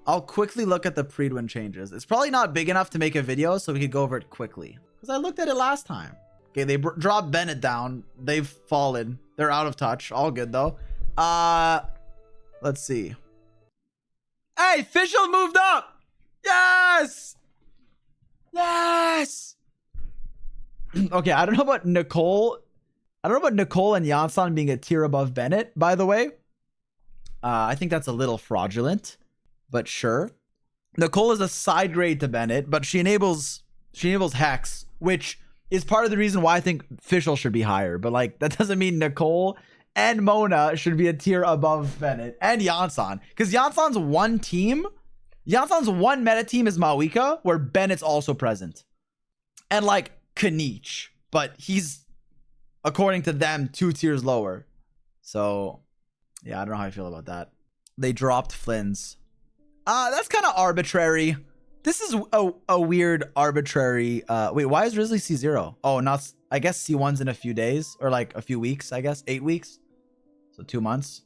I'll quickly look at the Prydwen changes. It's probably not big enough to make a video, so we could go over it quickly. Because I looked at it last time. Okay, they dropped Bennett down. They've fallen. They're out of touch. All good, though. Let's see. Hey, Fischl moved up! Yes! Yes! Okay, I don't know about Nicole. I don't know about Nicole and Jansan being a tier above Bennett, by the way. I think that's a little fraudulent, but sure. Nicole is a side grade to Bennett, but she enables Hex, which is part of the reason why I think Fischl should be higher. But like, that doesn't mean Nicole and Mona should be a tier above Bennett and Jansan, because Jansan's one meta team is Mawika, where Bennett's also present, and like Kanich, but he's, according to them, 2 tiers lower. So yeah, I don't know how I feel about that. They dropped Flynn's. That's kind of arbitrary. This is a weird arbitrary. Wait, why is Risley C0? Oh, not. I guess C1's in a few days, or like a few weeks. I guess 8 weeks, so 2 months.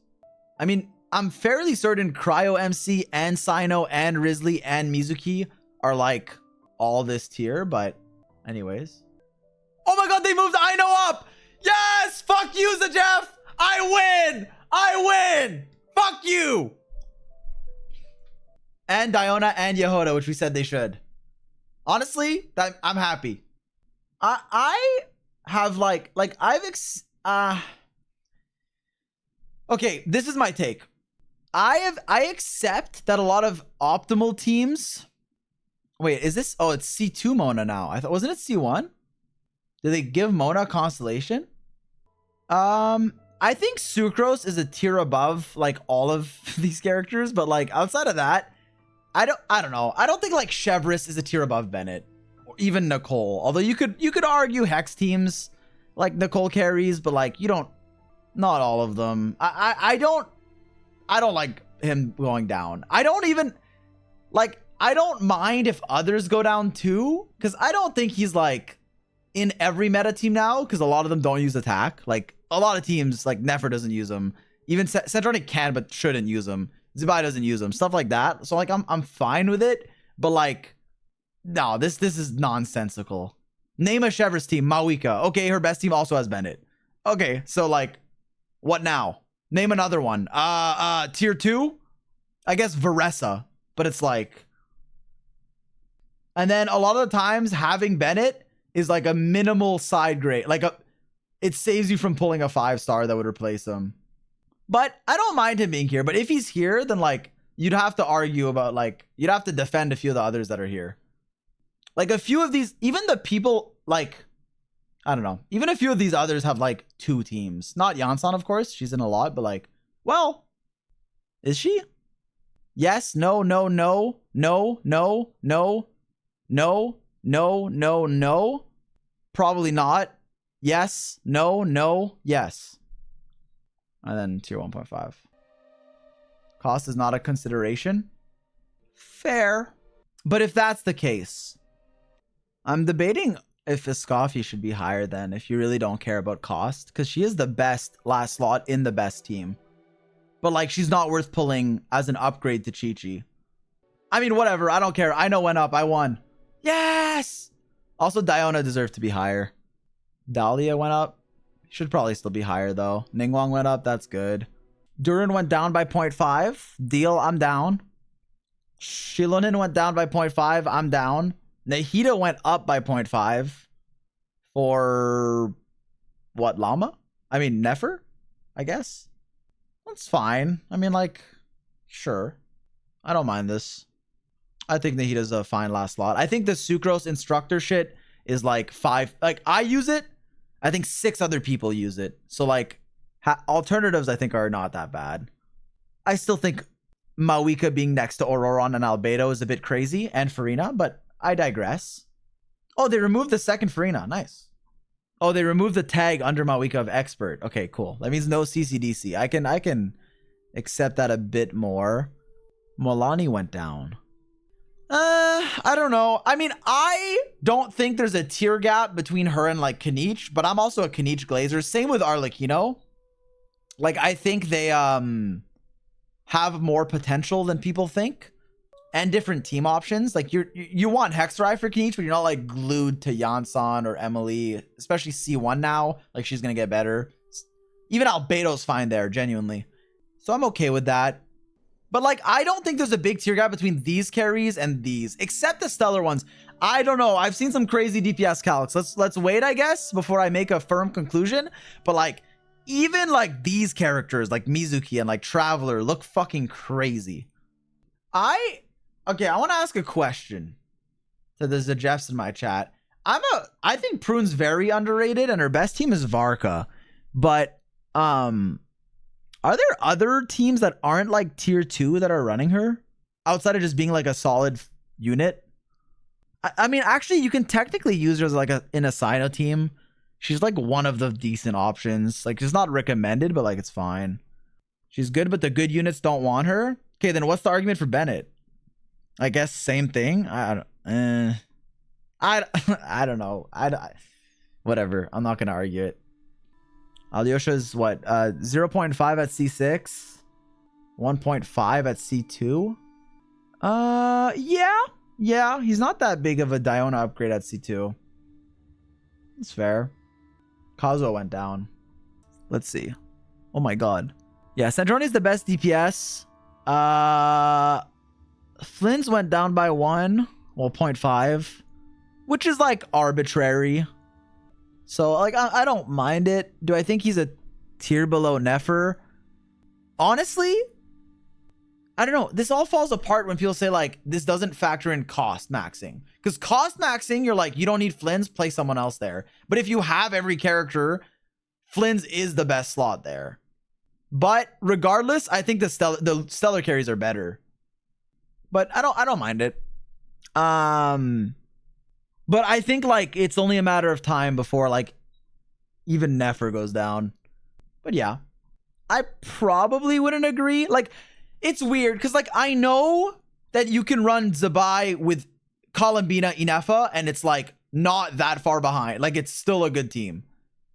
I mean, I'm fairly certain Cryo MC and Sino and Risley and Mizuki are like all this tier, but anyways. Oh my god, they moved Ino up! Yes! Fuck you, Zajef! I win! I win! Fuck you! And Diona and Yehoda, which we said they should. Honestly, I'm happy. I have okay, this is my take. I accept that a lot of optimal teams. Wait, is this? Oh, it's C2 Mona now. I thought, wasn't it C1? Did they give Mona a constellation? I think Sucrose is a tier above like all of these characters, but like outside of that, I don't know. I don't think like Chevris is a tier above Bennett or even Nicole. Although you could argue Hex teams like Nicole carries, but like not all of them. I don't like him going down. I don't mind if others go down too, because I don't think he's like in every meta team now, because a lot of them don't use attack. Like a lot of teams, like Nefer doesn't use them. Even Centronic can but shouldn't use them. Zy0x doesn't use them. Stuff like that. So like I'm fine with it, but like no, this is nonsensical. Name a Chevris team. Mawika. Okay, her best team also has Bennett. Okay, so like what now? Name another one. Tier 2? I guess Varessa, but it's like, and then a lot of the times having Bennett is like a minimal side grade. Like it saves you from pulling a 5-star that would replace him. But I don't mind him being here. But if he's here, then like you'd have to argue about like, you'd have to defend a few of the others that are here. Like a few of these, even the people like, I don't know. Even a few of these others have like 2 teams. Not Jansan, of course. She's in a lot, but like, well, is she? Yes, no, no, no, no, no, no, no, no, no, no. Probably not. Yes, no, no, yes. And then tier 1.5. Cost is not a consideration. Fair. But if that's the case, I'm debating if Iskafi should be higher then, if you really don't care about cost, because she is the best last slot in the best team. But like, she's not worth pulling as an upgrade to Chi-Chi. I mean, whatever. I don't care. I know went up. I won. Yes! Also, Diona deserved to be higher. Dahlia went up. Should probably still be higher, though. Ningguang went up. That's good. Durin went down by 0.5. Deal, I'm down. Shilonin went down by 0.5. I'm down. Nahida went up by 0.5. For... what, Llama? I mean, Nefer? I guess? That's fine. I mean, like... sure. I don't mind this. I think Nahida's a fine last slot. I think the Sucrose instructor shit is like 5... like, I use it. I think 6 other people use it. So like alternatives I think are not that bad. I still think Mawika being next to Auroron and Albedo is a bit crazy, and Farina, but I digress. Oh, they removed the second Farina. Nice. Oh, they removed the tag under Mawika of expert. Okay, cool. That means no CCDC. I can accept that a bit more. Molani went down. I don't know. I mean, I don't think there's a tier gap between her and like Kanich, but I'm also a Kanich glazer. Same with Arlecchino. Like, I think they have more potential than people think, and different team options. Like you want Hextry for Kniech, but you're not like glued to Yansan or Emily, especially C1 now. Like she's gonna get better. Even Albeto's fine there, genuinely. So I'm okay with that. But like, I don't think there's a big tier gap between these carries and these, except the stellar ones. I don't know. I've seen some crazy DPS calcs. Let's wait, I guess, before I make a firm conclusion. But like, even like these characters, like Mizuki and like Traveler, look fucking crazy. Okay, I want to ask a question. So there's a Jeffs in my chat. I think Prune's very underrated, and her best team is Varka. But are there other teams that aren't like tier 2 that are running her outside of just being like a solid unit? I mean, actually, you can technically use her as like in a Sino team. She's like one of the decent options. Like, she's not recommended, but like it's fine. She's good, but the good units don't want her. Okay, then what's the argument for Bennett? I guess same thing. I don't know. Whatever. I'm not gonna argue it. Alyosha's what? 0.5 at C6, 1.5 at C2. Yeah. He's not that big of a Diona upgrade at C2. That's fair. Kazuo went down. Let's see. Oh my god. Yeah, Sandroni's the best DPS. Flynn's went down by 1. Well, 0.5. Which is like arbitrary. So like, I don't mind it. Do I think he's a tier below Nefer? Honestly, I don't know. This all falls apart when people say like, this doesn't factor in cost maxing. Because cost maxing, you're like, you don't need Flynn's, play someone else there. But if you have every character, Flynn's is the best slot there. But regardless, I think the stellar carries are better. But I don't mind it. But I think like it's only a matter of time before like even Nefer goes down. But yeah, I probably wouldn't agree. Like, it's weird because like I know that you can run Zabai with Columbina Inefa and it's like not that far behind. Like, it's still a good team.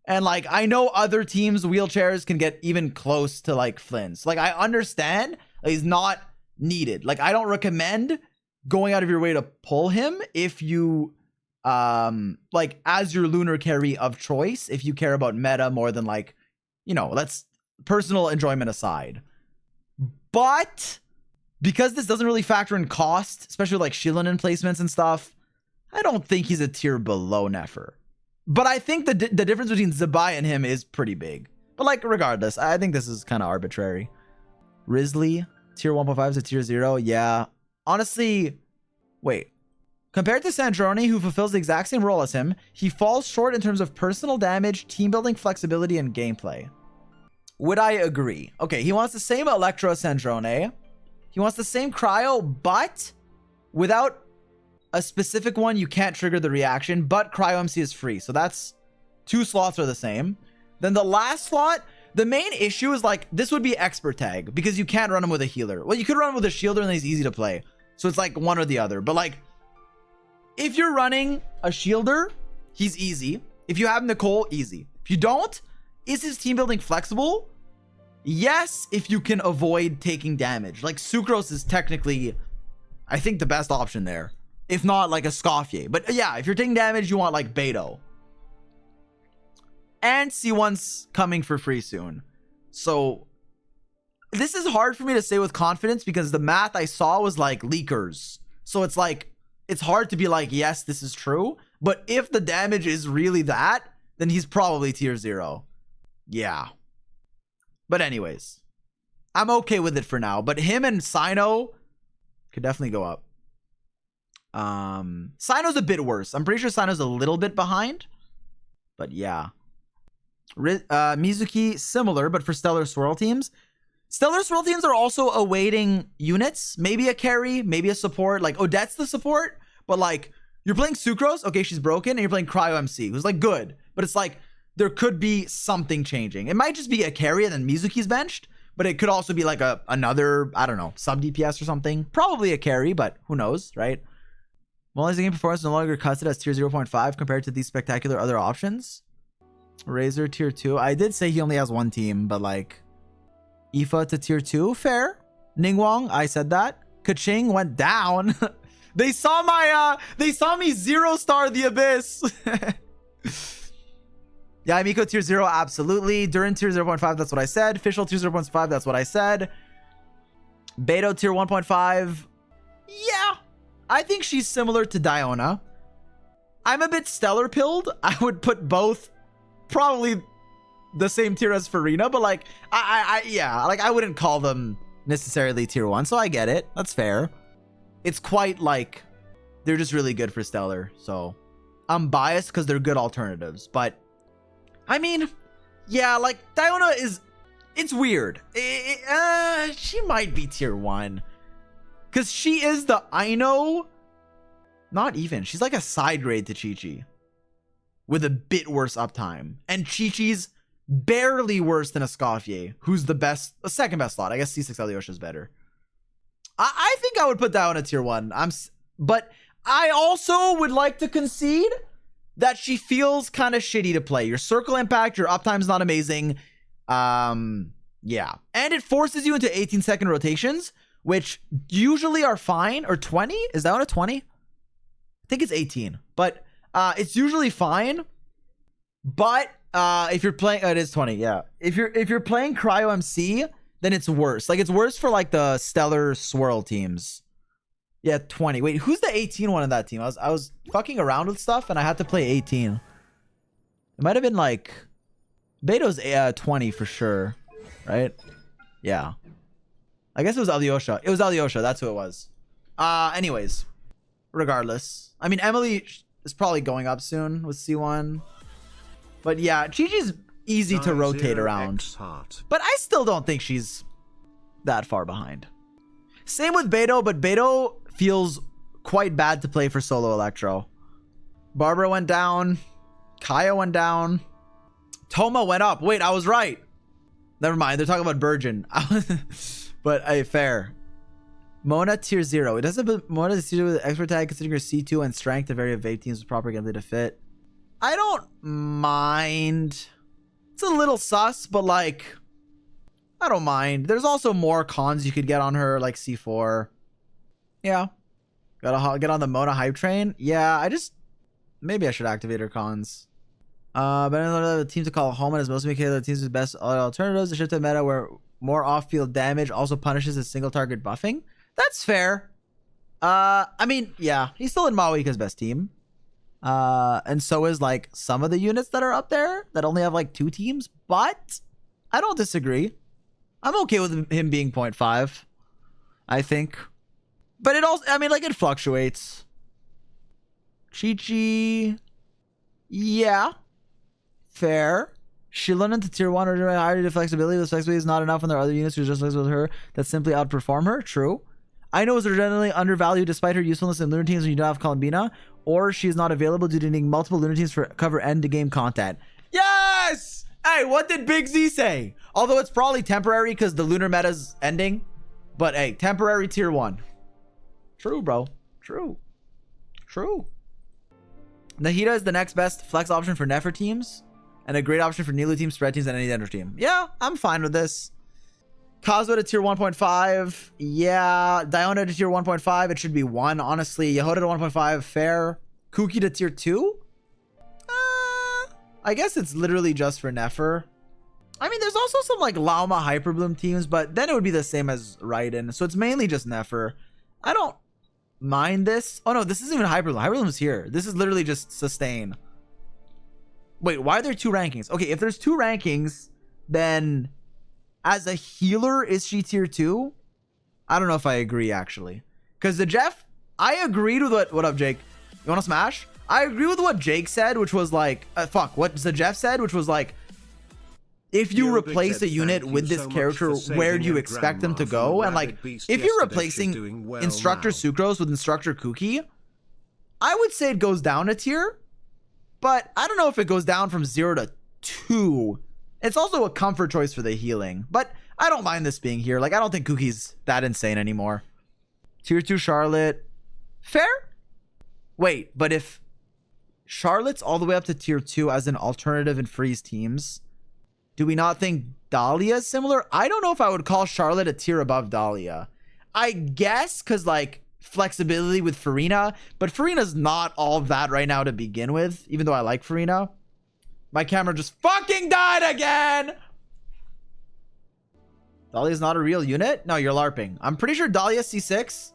And like I know other teams' wheelchairs can get even close to like Flynn's. Like, I understand he's not needed. Like, I don't recommend going out of your way to pull him if you like as your lunar carry of choice, if you care about meta more than like, you know, let's personal enjoyment aside. But because this doesn't really factor in cost, especially like Shilonen placements and stuff, I don't think he's a tier below Nefer. But I think the difference between Zabai and him is pretty big. But like, regardless, I think this is kind of arbitrary. Risley, tier 1.5 to tier 0. Yeah. Honestly, wait. Compared to Sandroni, who fulfills the exact same role as him, he falls short in terms of personal damage, team building flexibility, and gameplay. Would I agree? Okay, he wants the same Electro as Sandrone. He wants the same Cryo, but without a specific one, you can't trigger the reaction, but Cryo MC is free. So that's 2 slots are the same. Then the last slot, the main issue is like, this would be expert tag because you can't run him with a healer. Well, you could run him with a shielder and he's easy to play. So it's like one or the other. But like, if you're running a shielder, he's easy. If you have Nicole, easy. If you don't, is his team building flexible? Yes, if you can avoid taking damage. Like, Sucrose is technically, I think, the best option there. If not, like a Scoffier. But yeah, if you're taking damage, you want like Beto. And C1's coming for free soon. So this is hard for me to say with confidence because the math I saw was like leakers. So it's like, it's hard to be like, yes, this is true. But if the damage is really that, then he's probably tier 0. Yeah. But anyways, I'm okay with it for now. But him and Sino could definitely go up. Sino's a bit worse. I'm pretty sure Sino's a little bit behind. But yeah. Mizuki, similar, but for Stellar Swirl teams. Stellar Swirl teams are also awaiting units. Maybe a carry, maybe a support. Like, Odette's the support. But like, you're playing Sucrose. Okay, she's broken. And you're playing Cryo MC, who's like good. But it's like, there could be something changing. It might just be a carry and then Mizuki's benched. But it could also be like another, I don't know, sub DPS or something. Probably a carry, but who knows, right? Mobilizing game performance no longer cuts it as tier 0.5 compared to these spectacular other options. Razor tier 2. I did say he only has one team, but like Aoife to tier 2, fair. Ningguang, I said that. Kaching went down. They saw me 0-star the Abyss. Yeah, Miko tier 0, absolutely. Durin tier 0.5, that's what I said. Fischl tier 0.5, that's what I said. Beto tier 1.5. Yeah, I think she's similar to Diona. I'm a bit stellar pilled. I would put both probably the same tier as Farina, but like, yeah, like I wouldn't call them necessarily tier 1, so I get it. That's fair. It's quite like they're just really good for stellar, so I'm biased because they're good alternatives. But I mean, yeah, like Diona is, it's weird. She might be tier 1 because she is the Aino. Not even, she's like a side grade to Chi-Chi with a bit worse uptime, and Chi-Chi's barely worse than a Escoffier, who's the second best slot. I guess C6 Alyosha is better. I think I would put Diona tier 1. But I also would like to concede that she feels kind of shitty to play. Your circle impact, your uptime's not amazing. Yeah. And it forces you into 18-second rotations, which usually are fine. Or 20? Is that one a 20? I think it's 18. But it's usually fine. But if you're playing, it is 20, yeah. If you're playing Cryo MC, then it's worse. Like, it's worse for like the stellar swirl teams. Yeah, 20. Wait, who's the 18 one in that team? I was fucking around with stuff and I had to play 18. It might have been like Beto's 20 for sure, right? Yeah. I guess it was Alyosha. It was Alyosha. That's who it was. Anyways, regardless. I mean, Emily is probably going up soon with C1. But yeah, Chi-Chi's easy to rotate around. But I still don't think she's that far behind. Same with Beto, but Beto feels quite bad to play for solo Electro. Barbara went down. Kaya went down. Toma went up. Wait, I was right. Never mind. They're talking about Burgeon. But hey, fair. Mona tier 0. It doesn't put Mona tier 0 with expert tag considering her C2 and strength to vary of vape teams with proper gameplay to fit. I don't mind. It's a little sus, but like, I don't mind. There's also more cons you could get on her, like C4. Yeah. Gotta get on the Mona hype train. Yeah, maybe I should activate her cons. But the team to call home and is mostly making the teams with best alternatives. The shift to meta where more off-field damage also punishes his single target buffing. That's fair. I mean, yeah, he's still in Maoika's best team. And so is like some of the units that are up there that only have like 2 teams, but I don't disagree. I'm okay with him being 0.5, I think. But it also, I mean, like, it fluctuates. Chi-Chi, yeah, fair. Shilun into tier 1 or higher due to flexibility. This flexibility is not enough when there are other units who are just flexible with her that simply outperform her. True. I know is generally undervalued despite her usefulness in lunar teams when you don't have Columbina, or she is not available due to needing multiple lunar teams for cover end-to-game content. Yes! Hey, what did Big Z say? Although it's probably temporary because the lunar meta's ending. But hey, temporary tier 1. True, bro. True. True. Nahida is the next best flex option for Nefer teams, and a great option for Nilu teams, spread teams, and any Dendro team. Yeah, I'm fine with this. Kazuha to tier 1.5. Yeah. Diona to tier 1.5. It should be 1, honestly. Yehoda to 1.5. Fair. Kuki to tier 2. I guess it's literally just for Nefer. I mean, there's also some like Lauma Hyperbloom teams, but then it would be the same as Raiden. So it's mainly just Nefer. I don't mind this. Oh no, this isn't even Hyperbloom. Hyperbloom's here. This is literally just Sustain. Wait, why are there 2 rankings? Okay, if there's 2 rankings, then as a healer, is she tier 2? I don't know if I agree, actually. Because the Jeff, I agreed with what up, Jake? You want to smash? I agree with what Jake said, which was like, what the Jeff said, which was like, if you replace a unit with this character, where do you expect them to go? And like, if you're replacing Instructor Sucrose with Instructor Kuki, I would say it goes down a tier, but I don't know if it goes down from 0 to 2. It's also a comfort choice for the healing, but I don't mind this being here. Like, I don't think Kuki's that insane anymore. Tier 2 Charlotte. Fair? Wait, but if Charlotte's all the way up to tier 2 as an alternative in freeze teams, Do we not think Dahlia is similar? I don't know if I would call Charlotte a tier above Dahlia. I guess because like flexibility with Farina, but Farina's not all that right now to begin with, even though I like Farina. My camera just fucking died again. Dahlia's not a real unit? No, you're LARPing. I'm pretty sure Dahlia C6.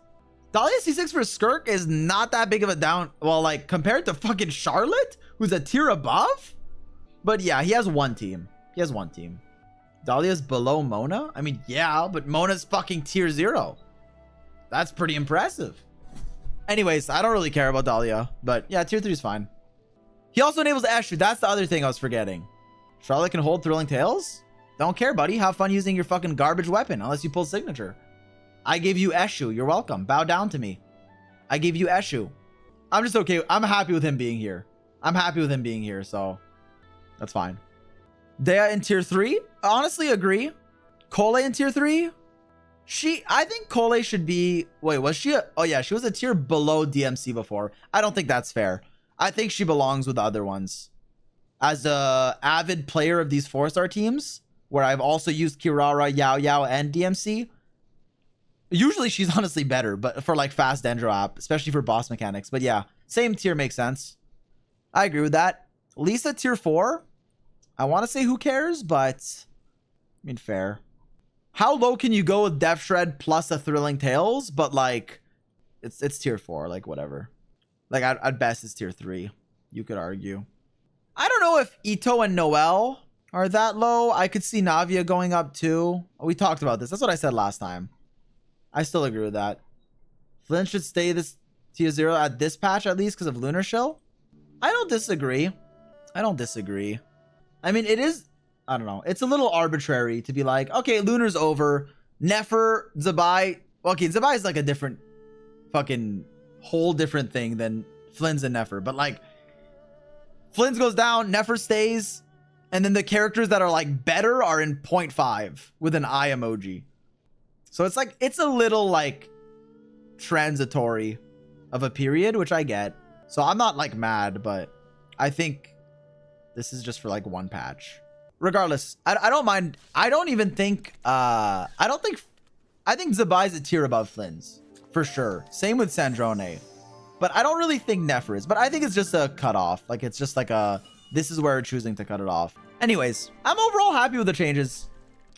Dahlia C6 for Skirk is not that big of a down. Well, like compared to fucking Charlotte, who's a tier above. But yeah, he has one team. He has one team. Dahlia's below Mona? I mean, yeah, but Mona's fucking tier 0. That's pretty impressive. Anyways, I don't really care about Dahlia, but yeah, tier 3 is fine. He also enables Eshu. That's the other thing I was forgetting. Charlotte can hold Thrilling Tales? Don't care, buddy. Have fun using your fucking garbage weapon, unless you pull signature. I gave you Eshu. You're welcome. Bow down to me. I gave you Eshu. I'm just okay. I'm happy with him being here. I'm happy with him being here, so that's fine. Dea in tier 3? Honestly, agree. Cole in tier 3? I think Cole should be, wait, was she oh yeah, she was a tier below DMC before. I don't think that's fair. I think she belongs with the other ones. As a avid player of these 4-star teams, where I've also used Kirara, Yao Yao, and DMC, usually she's honestly better, but for like fast Dendro app, especially for boss mechanics. But yeah, same tier makes sense. I agree with that. Lisa tier 4. I want to say who cares, but I mean, fair. How low can you go with Death Shred plus a Thrilling Tales? But like, it's tier 4, like whatever. Like at best it's tier 3. You could argue. I don't know if Ito and Noelle are that low. I could see Navia going up too. We talked about this. That's what I said last time. I still agree with that. Flynn should stay this tier 0 at this patch at least because of Lunar Shell. I don't disagree. I don't disagree. I mean, it is, I don't know. It's a little arbitrary to be like, okay, Lunar's over. Nefer, Zabai. Okay, Zabai is like a different fucking whole different thing than Flynn's and Nefer. But like, Flynn's goes down, Nefer stays. And then the characters that are like better are in 0.5 with an eye emoji. So it's like, it's a little like transitory of a period, which I get. So I'm not like mad, but I think this is just for like one patch. Regardless, I don't mind. I don't even think, I think Zabai's a tier above Flynn's for sure. Same with Sandrone. But I don't really think Nefer is, but I think it's just a cutoff. Like it's just like a, this is where we're choosing to cut it off. Anyways, I'm overall happy with the changes.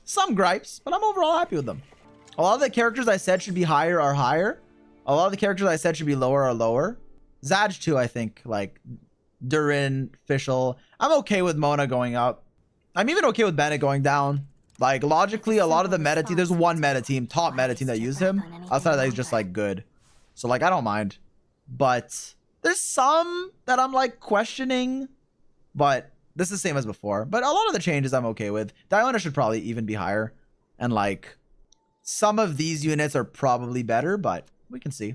Some gripes, but I'm overall happy with them. A lot of the characters I said should be higher are higher. A lot of the characters I said should be lower are lower. Zaj too, I think, like Durin, Fischl. I'm okay with Mona going up. I'm even okay with Bennett going down. Like logically, a lot of the meta team, there's one meta team, top meta team that used him. Outside of that, he's just like good. So like, I don't mind. But there's some that I'm like questioning, but this is the same as before. But a lot of the changes I'm okay with. Diona should probably even be higher. And like some of these units are probably better, but we can see.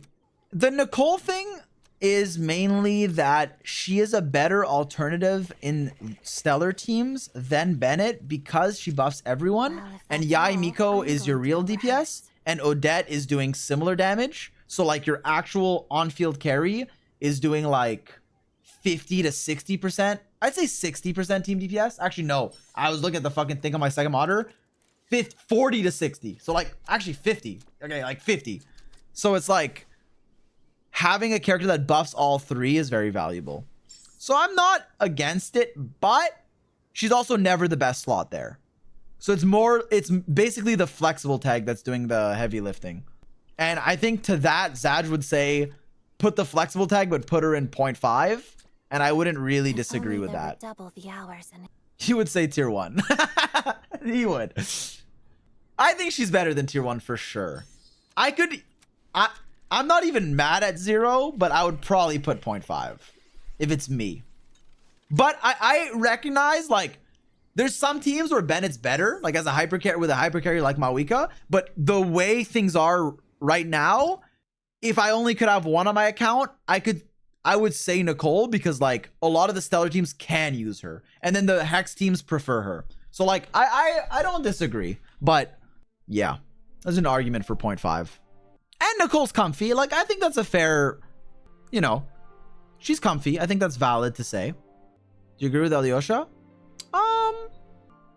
The Nicole thing is mainly that she is a better alternative in stellar teams than Bennett because she buffs everyone. And Yai Miko is your real DPS and Odette is doing similar damage. So like your actual on-field carry is doing like 50 to 60%. I'd say 60% team DPS. Actually, no. I was looking at the fucking thing on my second monitor. 40 to 60. So like actually 50. Okay, like 50. So it's like having a character that buffs all three is very valuable. So I'm not against it, but she's also never the best slot there. So it's basically the flexible tag that's doing the heavy lifting. And I think to that, Zaj would say, put the flexible tag, but put her in 0.5. And I wouldn't really disagree with that. Double the hours and He would say tier 1. He would. I think she's better than tier 1 for sure. I'm not even mad at 0, but I would probably put 0.5 if it's me. But I recognize like there's some teams where Bennett's better, like as a hyper carry with a hyper carry like Mawika. But the way things are right now, if I only could have one on my account, I would say Nicole because like a lot of the stellar teams can use her, and then the hex teams prefer her. So like I don't disagree, but yeah, there's an argument for 0.5. And Nicole's comfy. Like I think that's a fair, you know, she's comfy. I think that's valid to say. Do you agree with Alyosha?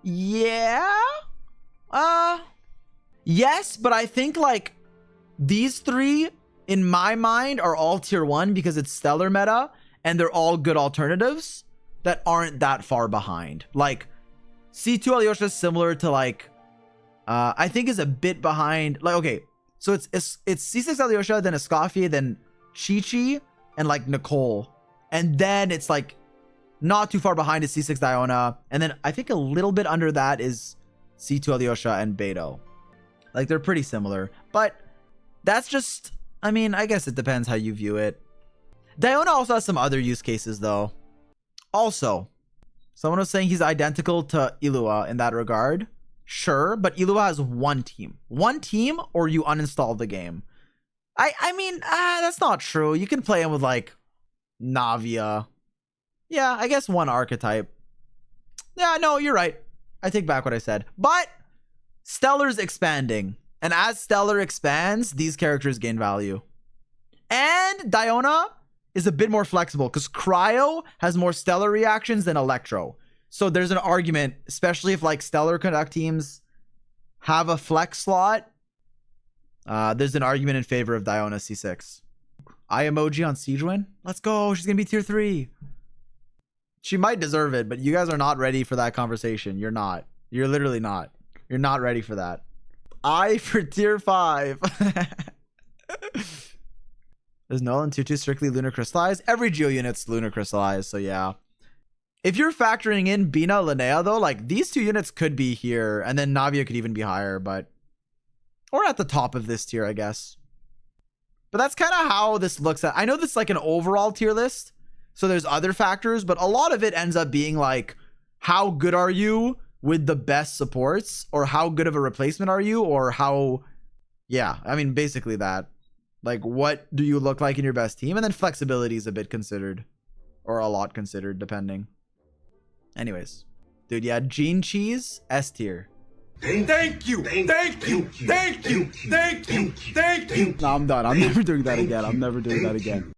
Yeah. Yes, but I think like these three in my mind are all tier 1 because it's stellar meta and they're all good alternatives that aren't that far behind. Like C2 Alyosha is similar to like I think is a bit behind. Like okay, so it's C6 Alyosha, then Escoffier, then Chi-Chi, and like Nicole. And then it's like not too far behind is C6 Diona. And then I think a little bit under that is C2 Alyosha and Beto. Like they're pretty similar. But that's just, I mean, I guess it depends how you view it. Diona also has some other use cases though. Also, someone was saying he's identical to Illua in that regard. Sure, but Illua has one team. One team or you uninstall the game. I mean, that's not true. You can play him with like Navia. Yeah, I guess one archetype. Yeah, no, you're right. I take back what I said. But Stellar's expanding. And as Stellar expands, these characters gain value. And Diona is a bit more flexible because Cryo has more Stellar reactions than Electro. So there's an argument, especially if like Stellar Conduct teams have a flex slot. There's an argument in favor of Diona C6. Eye emoji on Siegewin. Let's go. She's going to be tier 3. She might deserve it, but you guys are not ready for that conversation. You're not. You're literally not. You're not ready for that. I for tier 5. Is Nolan 2-2 strictly lunar crystallized? Every geo unit's lunar crystallized, so yeah. If you're factoring in Bina, Linnea though, like these two units could be here, and then Navia could even be higher, but or at the top of this tier, I guess. But that's kind of how this looks at. I know this is like an overall tier list, so there's other factors, but a lot of it ends up being like, how good are you with the best supports, or how good of a replacement are you, or how, yeah, I mean, basically that. Like, what do you look like in your best team? And then flexibility is a bit considered, or a lot considered, depending. Anyways, dude, yeah, Gene Cheese, S tier. Thank you. No, I'm done. I'm never doing that again. I'm never doing that again.